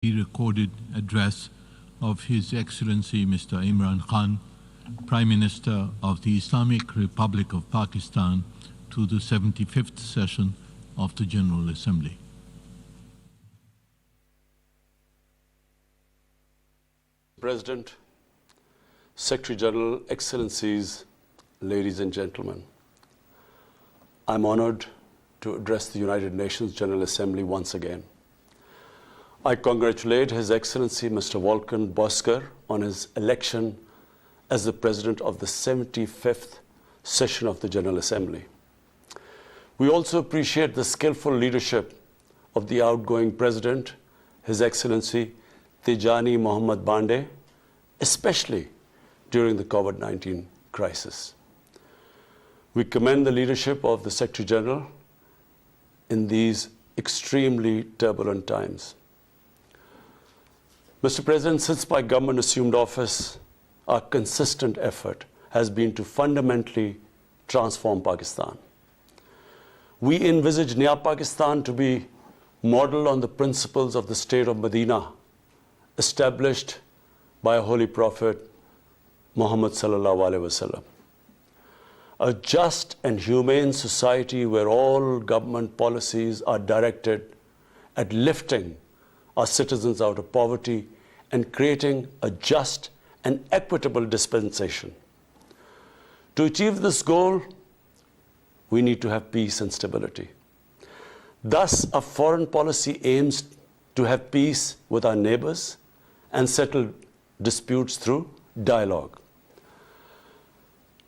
Recorded address of His Excellency Mr. Imran Khan, Prime Minister of the Islamic Republic of Pakistan, to the 75th session of the General Assembly. President, Secretary General, Excellencies, ladies and gentlemen, I'm honored to address the United Nations General Assembly once again. I congratulate His Excellency Mr. Volkan Bozkır on his election as the President of the 75th session of the General Assembly. We also appreciate the skillful leadership of the outgoing President, His Excellency Tijani Mohammad Bande, especially during the COVID-19 crisis. We commend the leadership of the Secretary General in these extremely turbulent times. Mr. President, since my government assumed office, our consistent effort has been to fundamentally transform Pakistan. We envisage Naya Pakistan to be modeled on the principles of the state of Medina, established by a Holy Prophet, Muhammad sallallahu alaihi wasallam. A just and humane society where all government policies are directed at lifting our citizens out of poverty and creating a just and equitable dispensation. To achieve this goal, we need to have peace and stability. Thus, our foreign policy aims to have peace with our neighbors and settle disputes through dialogue.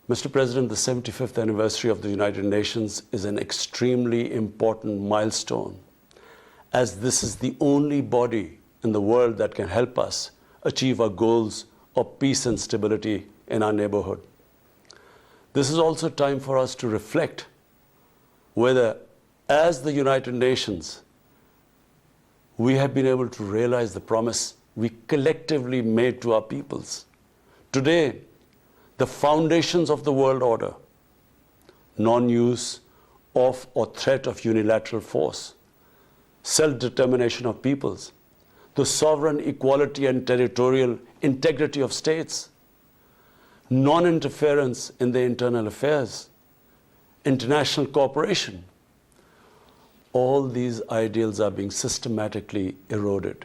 Mr. President, the 75th anniversary of the United Nations is an extremely important milestone, as this is the only body in the world that can help us achieve our goals of peace and stability in our neighborhood. This is also time for us to reflect whether, as the United Nations, we have been able to realize the promise we collectively made to our peoples. Today, the foundations of the world order, non-use of or threat of unilateral force, self-determination of peoples, the sovereign equality and territorial integrity of states, non-interference in their internal affairs, international cooperation. All these ideals are being systematically eroded.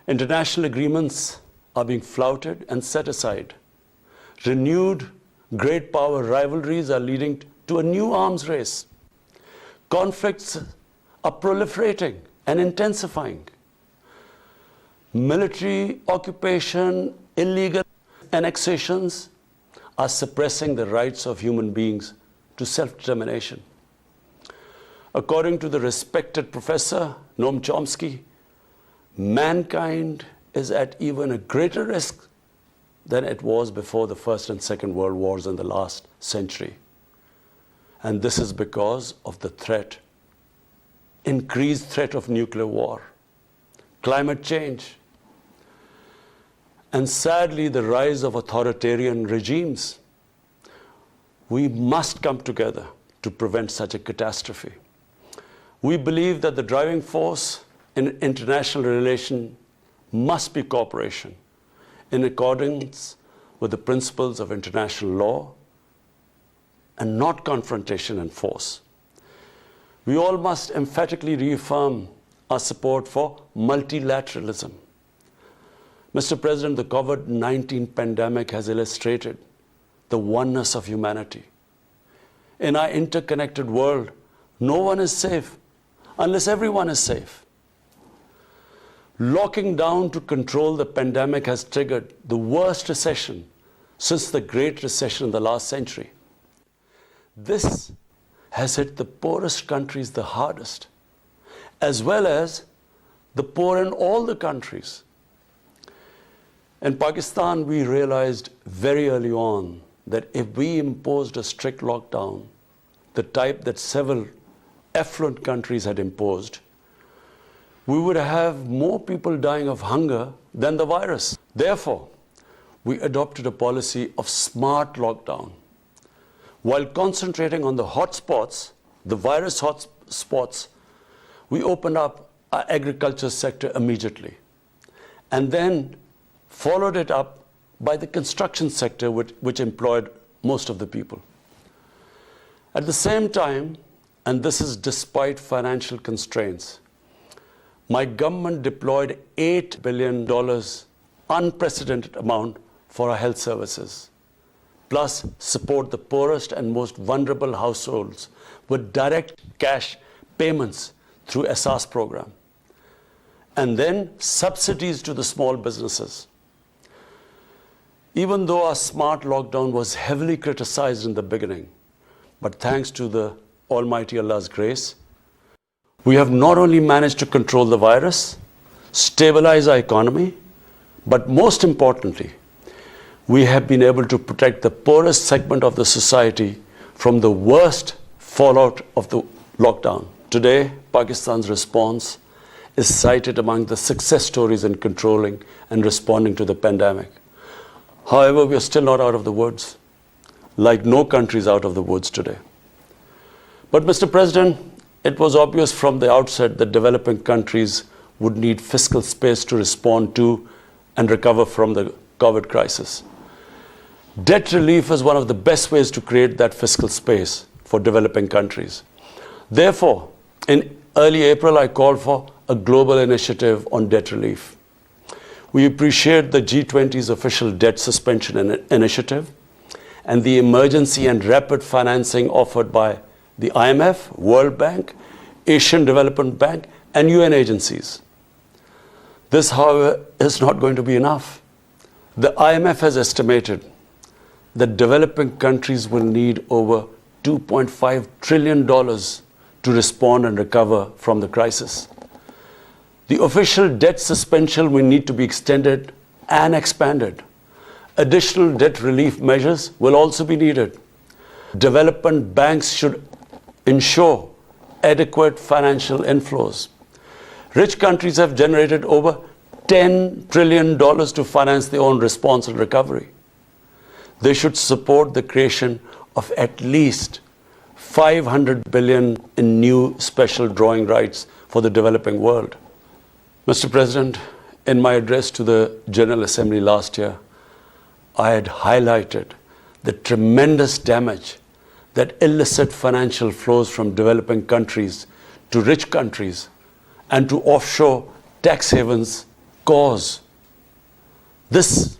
International agreements are being flouted and set aside. Renewed great power rivalries are leading to a new arms race. Conflicts are proliferating and intensifying. Military occupation, illegal annexations are suppressing the rights of human beings to self-determination. According to the respected professor Noam Chomsky, mankind is at even a greater risk than it was before the First and Second World Wars in the last century. And this is because of the threat, increased threat of nuclear war, climate change, and sadly the rise of authoritarian regimes. We must come together to prevent such a catastrophe. We believe that the driving force in international relations must be cooperation in accordance with the principles of international law and not confrontation and force. We all must emphatically reaffirm our support for multilateralism. Mr. President, the COVID-19 pandemic has illustrated the oneness of humanity. In our interconnected world, no one is safe unless everyone is safe. Locking down to control the pandemic has triggered the worst recession since the Great Recession in the last century. This has hit the poorest countries the hardest, as well as the poor in all the countries. In Pakistan, we realized very early on that if we imposed a strict lockdown, the type that several affluent countries had imposed, we would have more people dying of hunger than the virus. Therefore, we adopted a policy of smart lockdown. While concentrating on the hotspots, the virus hotspots, we opened up our agriculture sector immediately, and then followed it up by the construction sector, which employed most of the people. At the same time, and this is despite financial constraints, my government deployed $8 billion, unprecedented amount, for our health services, plus support the poorest and most vulnerable households with direct cash payments through SR's program, and then subsidies to the small businesses. Even though our smart lockdown was heavily criticized in the beginning, but thanks to the Almighty Allah's grace, we have not only managed to control the virus, stabilize our economy, but most importantly, we have been able to protect the poorest segment of the society from the worst fallout of the lockdown. Today, Pakistan's response is cited among the success stories in controlling and responding to the pandemic. However, we are still not out of the woods, like no country is out of the woods today. But Mr. President, it was obvious from the outset that developing countries would need fiscal space to respond to and recover from the COVID crisis. Debt relief is one of the best ways to create that fiscal space for developing countries. Therefore, in early April, I called for a global initiative on debt relief. We appreciate the G20's official debt suspension initiative and the emergency and rapid financing offered by the IMF, World Bank, Asian Development Bank, and UN agencies. This, however, is not going to be enough. The IMF has estimated that developing countries will need over $2.5 trillion to respond and recover from the crisis. The official debt suspension will need to be extended and expanded. Additional debt relief measures will also be needed. Development banks should ensure adequate financial inflows. Rich countries have generated over $10 trillion to finance their own response and recovery. They should support the creation of at least $500 billion in new special drawing rights for the developing world. Mr. President, in my address to the General Assembly last year, I had highlighted the tremendous damage that illicit financial flows from developing countries to rich countries and to offshore tax havens cause. This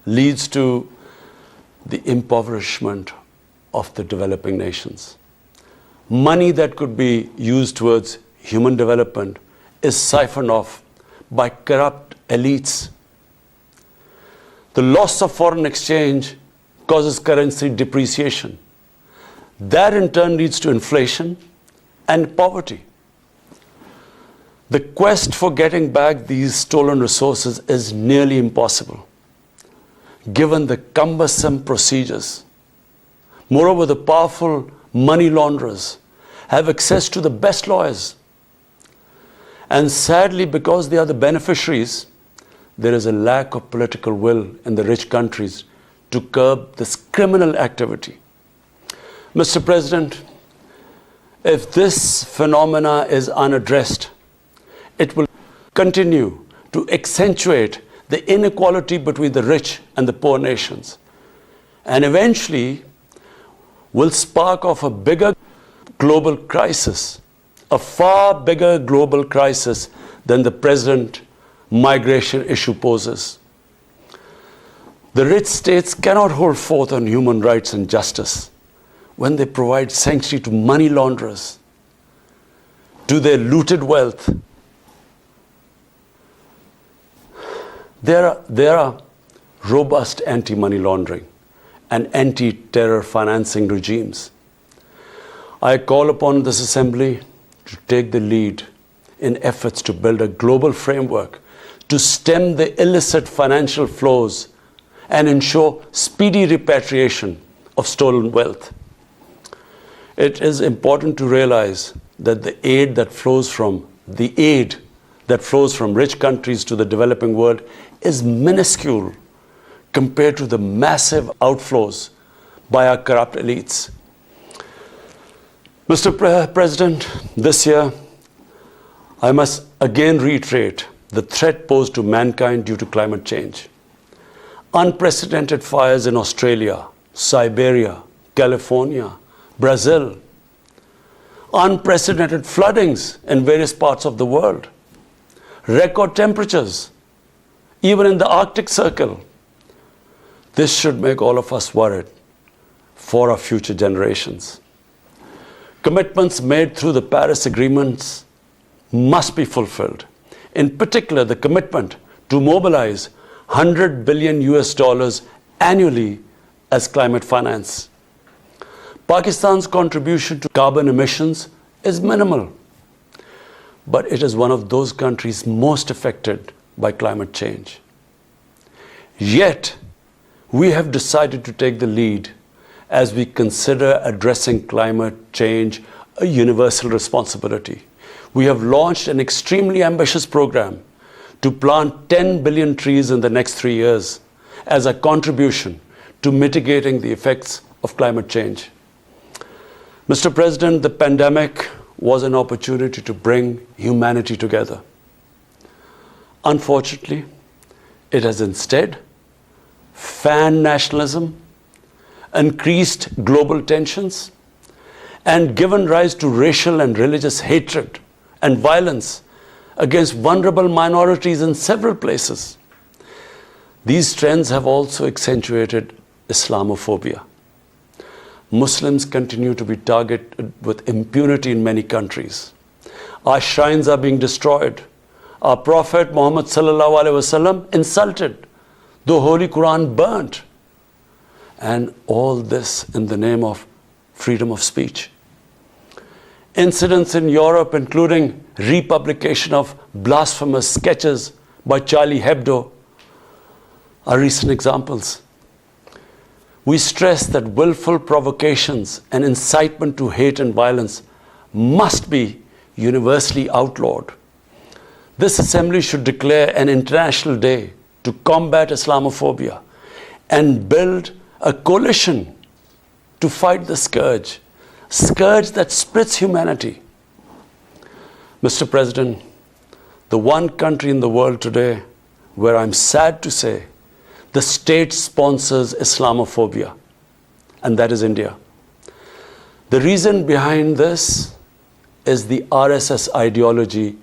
leads to the impoverishment of the developing nations. Money that could be used towards human development is siphoned off by corrupt elites. The loss of foreign exchange causes currency depreciation. That in turn leads to inflation and poverty. The quest for getting back these stolen resources is nearly impossible, given the cumbersome procedures. Moreover, the powerful money launderers have access to the best lawyers. And sadly, because they are the beneficiaries, there is a lack of political will in the rich countries to curb this criminal activity. Mr. President, if this phenomena is unaddressed, it will continue to accentuate the inequality between the rich and the poor nations, and eventually will spark off a bigger global crisis, a far bigger global crisis than the present migration issue poses. The rich states cannot hold forth on human rights and justice when they provide sanctuary to money launderers, to their looted wealth. There are robust anti-money laundering and anti-terror financing regimes. I call upon this Assembly to take the lead in efforts to build a global framework to stem the illicit financial flows and ensure speedy repatriation of stolen wealth. It is important to realize that the aid that flows from rich countries to the developing world is minuscule compared to the massive outflows by our corrupt elites. Mr. President, this year I must again reiterate the threat posed to mankind due to climate change. Unprecedented fires in Australia, Siberia, California, Brazil. Unprecedented floodings in various parts of the world. Record temperatures, even in the Arctic Circle. This should make all of us worried for our future generations. Commitments made through the Paris agreements must be fulfilled. In particular, the commitment to mobilize $100 billion annually as climate finance. Pakistan's contribution to carbon emissions is minimal, but it is one of those countries most affected by climate change. Yet, we have decided to take the lead as we consider addressing climate change a universal responsibility. We have launched an extremely ambitious program to plant 10 billion trees in the next 3 years as a contribution to mitigating the effects of climate change. Mr. President, the pandemic was an opportunity to bring humanity together. Unfortunately, it has instead fanned nationalism, increased global tensions, and given rise to racial and religious hatred and violence against vulnerable minorities in several places. These trends have also accentuated Islamophobia. Muslims continue to be targeted with impunity in many countries. Our shrines are being destroyed. Our Prophet Muhammad sallallahu alaihi wasallam insulted. The Holy Quran burnt. And all this in the name of freedom of speech. Incidents in Europe, including republication of blasphemous sketches by Charlie Hebdo, are recent examples. We stress that willful provocations and incitement to hate and violence must be universally outlawed. This assembly should declare an international day to combat Islamophobia and build a coalition to fight the scourge that splits humanity. Mr. President, the one country in the world today where I'm sad to say the state sponsors Islamophobia, and that is India. The reason behind this is the RSS ideology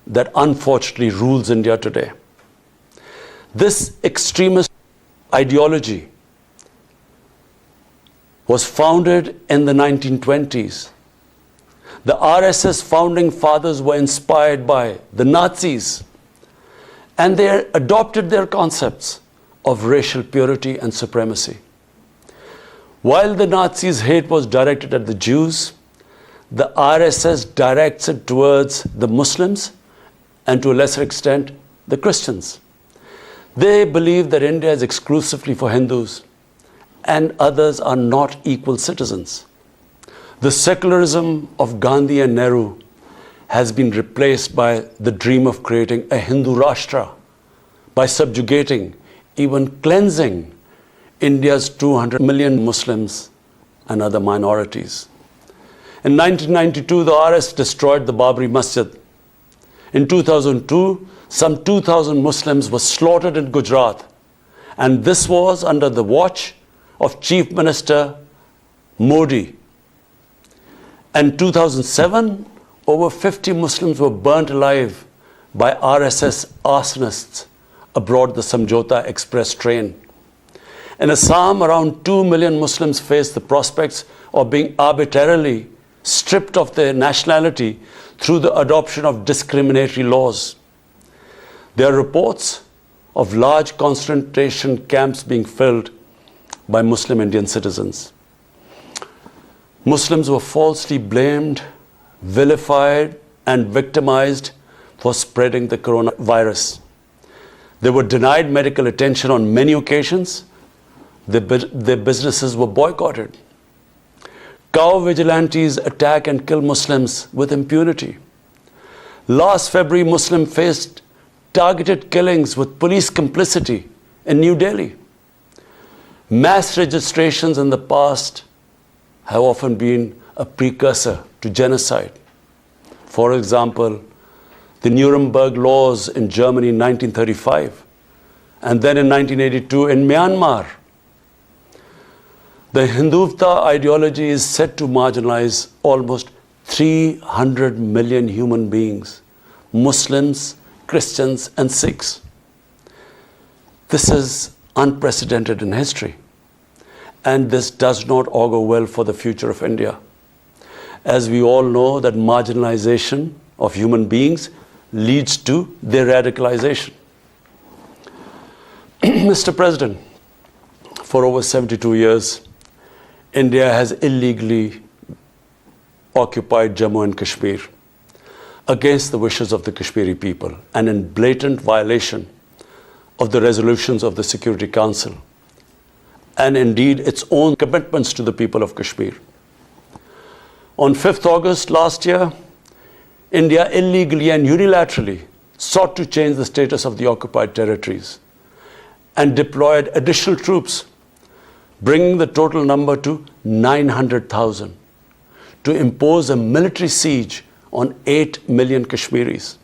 that unfortunately rules India today. This extremist ideology was founded in the 1920s. The RSS founding fathers were inspired by the Nazis, and they adopted their concepts of racial purity and supremacy. While the Nazis' hate was directed at the Jews, the RSS directs it towards the Muslims and to a lesser extent, the Christians. They believe that India is exclusively for Hindus and others are not equal citizens. The secularism of Gandhi and Nehru has been replaced by the dream of creating a Hindu Rashtra by subjugating, even cleansing India's 200 million Muslims and other minorities. In 1992, the RS destroyed the Babri Masjid. In 2002, some 2,000 Muslims were slaughtered in Gujarat, and this was under the watch of Chief Minister Modi. In 2007, over 50 Muslims were burnt alive by RSS arsonists aboard the Samjhauta Express train. In Assam, around 2 million Muslims face the prospects of being arbitrarily stripped of their nationality through the adoption of discriminatory laws. There are reports of large concentration camps being filled by Muslim Indian citizens. Muslims were falsely blamed, vilified, and victimized for spreading the coronavirus. They were denied medical attention on many occasions. Their businesses were boycotted. Cow vigilantes attack and kill Muslims with impunity. Last February, Muslims faced targeted killings with police complicity in New Delhi. Mass registrations in the past have often been a precursor to genocide. For example, the Nuremberg laws in Germany in 1935, and then in 1982 in Myanmar. The Hindutva ideology is set to marginalize almost 300 million human beings, Muslims, Christians, and Sikhs. This is unprecedented in history, and this does not augur well for the future of India. As we all know, that marginalization of human beings leads to their radicalization. Mr. President, for over 72 years, India has illegally occupied Jammu and Kashmir against the wishes of the Kashmiri people and in blatant violation of the resolutions of the Security Council and indeed its own commitments to the people of Kashmir. On 5th August last year, India illegally and unilaterally sought to change the status of the occupied territories and deployed additional troops, bringing the total number to 900,000, to impose a military siege on 8 million Kashmiris.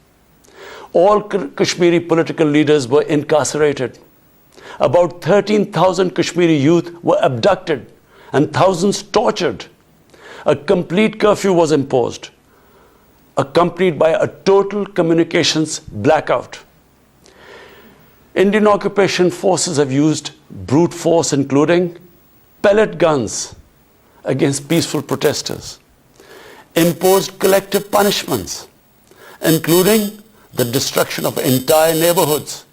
All Kashmiri political leaders were incarcerated. About 13,000 Kashmiri youth were abducted and thousands tortured. A complete curfew was imposed, accompanied by a total communications blackout. Indian occupation forces have used brute force, including pellet guns against peaceful protesters, imposed collective punishments, including the destruction of entire neighborhoods,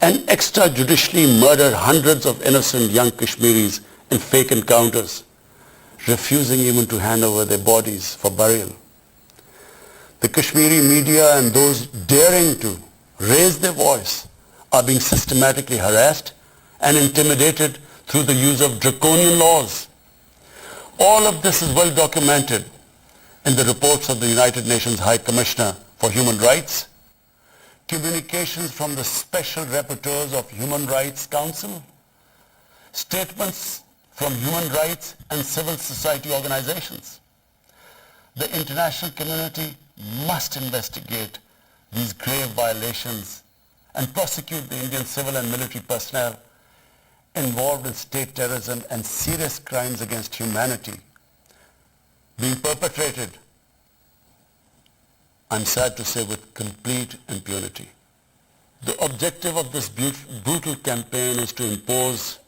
and extrajudicially murdered hundreds of innocent young Kashmiris in fake encounters, refusing even to hand over their bodies for burial. The Kashmiri media and those daring to raise their voice are being systematically harassed and intimidated through the use of draconian laws. All of this is well documented in the reports of the United Nations High Commissioner for Human Rights, communications from the Special Rapporteurs of Human Rights Council, statements from human rights and civil society organizations. The international community must investigate these grave violations and prosecute the Indian civil and military personnel involved in state terrorism and serious crimes against humanity being perpetrated, I'm sad to say, with complete impunity. The objective of this brutal campaign is to impose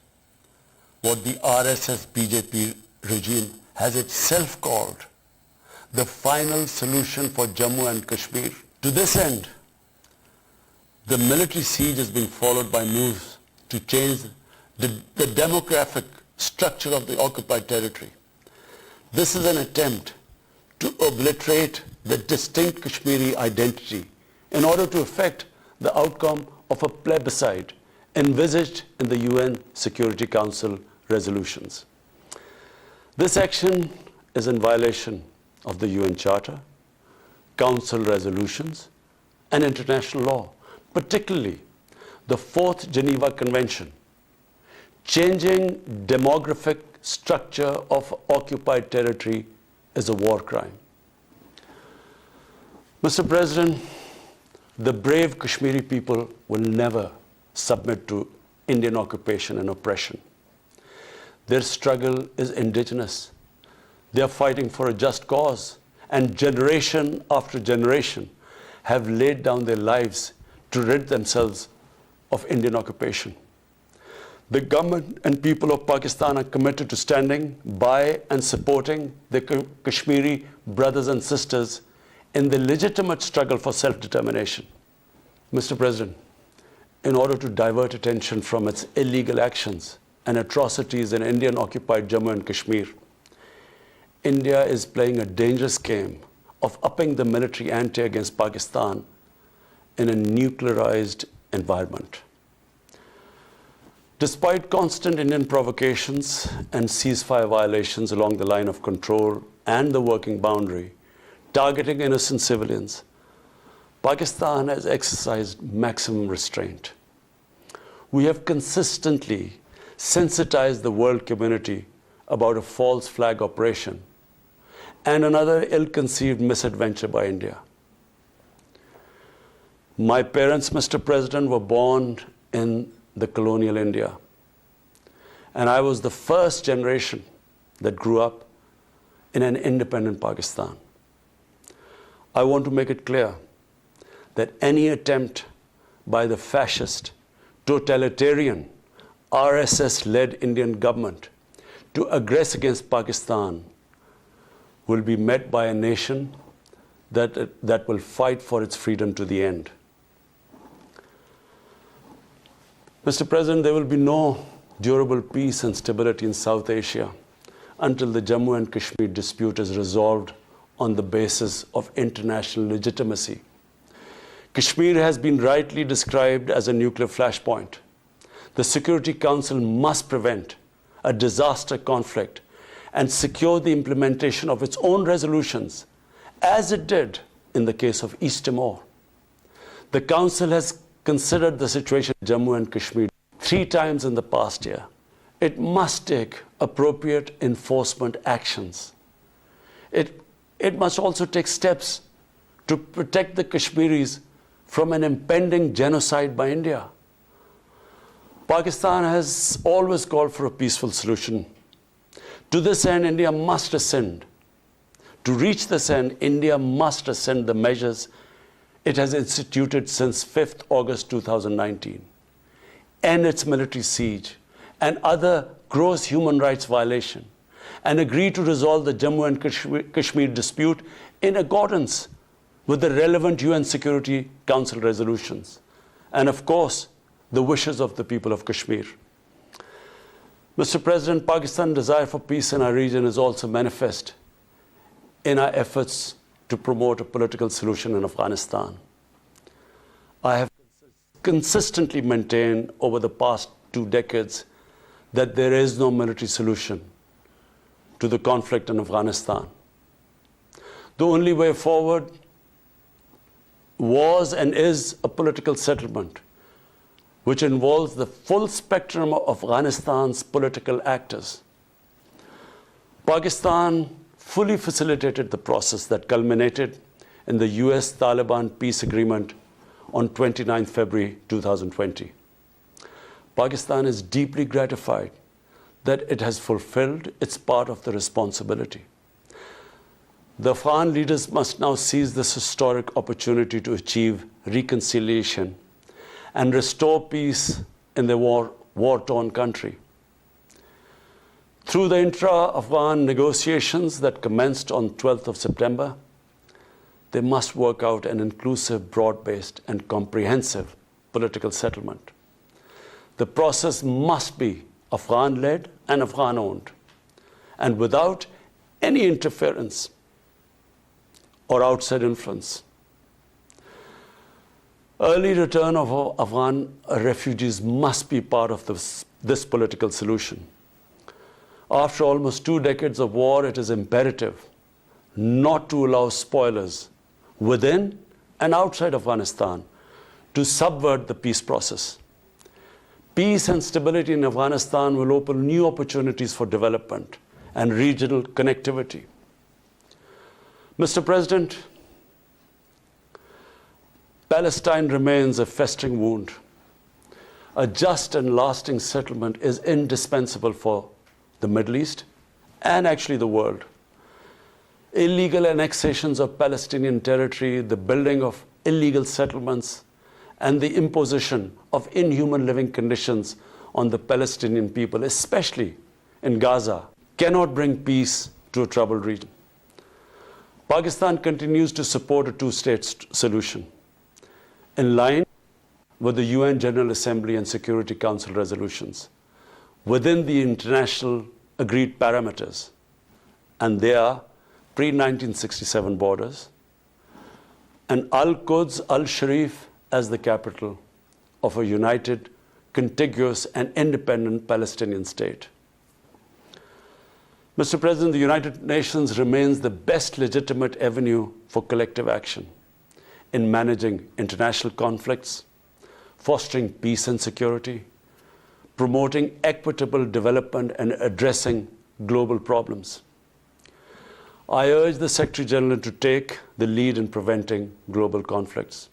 what the RSS-BJP regime has itself called the final solution for Jammu and Kashmir. To this end, the military siege is being followed by moves to change the demographic structure of the occupied territory. This is an attempt to obliterate the distinct Kashmiri identity in order to effect the outcome of a plebiscite envisaged in the UN Security Council resolutions. This action is in violation of the UN Charter, Council resolutions, and international law, particularly the 4th Geneva Convention. Changing demographic structure of occupied territory is a war crime. Mr. President, the brave Kashmiri people will never submit to Indian occupation and oppression. Their struggle is indigenous. They are fighting for a just cause, and generation after generation have laid down their lives to rid themselves of Indian occupation. The government and people of Pakistan are committed to standing by and supporting their Kashmiri brothers and sisters in the legitimate struggle for self-determination. Mr. President, in order to divert attention from its illegal actions and atrocities in Indian-occupied Jammu and Kashmir, India is playing a dangerous game of upping the military ante against Pakistan in a nuclearized environment. Despite constant Indian provocations and ceasefire violations along the line of control and the working boundary, targeting innocent civilians, Pakistan has exercised maximum restraint. We have consistently sensitized the world community about a false flag operation and another ill-conceived misadventure by India. My parents, Mr. President, were born in the colonial India. And I was the first generation that grew up in an independent Pakistan. I want to make it clear that any attempt by the fascist, totalitarian, RSS-led Indian government to aggress against Pakistan will be met by a nation that will fight for its freedom to the end. Mr. President, there will be no durable peace and stability in South Asia until the Jammu and Kashmir dispute is resolved on the basis of international legitimacy. Kashmir has been rightly described as a nuclear flashpoint. The Security Council must prevent a disaster conflict and secure the implementation of its own resolutions, as it did in the case of East Timor. The Council has considered the situation in Jammu and Kashmir 3 times in the past year. It must take appropriate enforcement actions. It must also take steps to protect the Kashmiris from an impending genocide by India. Pakistan has always called for a peaceful solution. To this end, India must ascend. To reach this end, India must ascend the measures it has instituted since 5th August 2019, end its military siege and other gross human rights violation, and agree to resolve the Jammu and Kashmir dispute in accordance with the relevant UN Security Council resolutions, and of course, the wishes of the people of Kashmir. Mr. President, Pakistan's desire for peace in our region is also manifest in our efforts to promote a political solution in Afghanistan. I have consistently maintained over the past 2 decades that there is no military solution to the conflict in Afghanistan. The only way forward was and is a political settlement, which involves the full spectrum of Afghanistan's political actors. Pakistan fully facilitated the process that culminated in the US-Taliban peace agreement on 29 February 2020. Pakistan is deeply gratified that it has fulfilled its part of the responsibility. The Afghan leaders must now seize this historic opportunity to achieve reconciliation and restore peace in their war-torn country. Through the intra-Afghan negotiations that commenced on 12th of September, they must work out an inclusive, broad-based, and comprehensive political settlement. The process must be Afghan-led and Afghan-owned, and without any interference or outside influence. Early return of Afghan refugees must be part of this political solution. After almost 2 decades of war, it is imperative not to allow spoilers within and outside Afghanistan to subvert the peace process. Peace and stability in Afghanistan will open new opportunities for development and regional connectivity. Mr. President, Palestine remains a festering wound. A just and lasting settlement is indispensable for the Middle East and actually the world. Illegal annexations of Palestinian territory, the building of illegal settlements, and the imposition of inhuman living conditions on the Palestinian people, especially in Gaza, cannot bring peace to a troubled region. Pakistan continues to support a 2-state solution in line with the UN General Assembly and Security Council resolutions within the international agreed parameters, and they are pre-1967 borders, and Al-Quds, Al-Sharif as the capital of a united, contiguous, and independent Palestinian state. Mr. President, the United Nations remains the best legitimate avenue for collective action in managing international conflicts, fostering peace and security, promoting equitable development, and addressing global problems. I urge the Secretary General to take the lead in preventing global conflicts.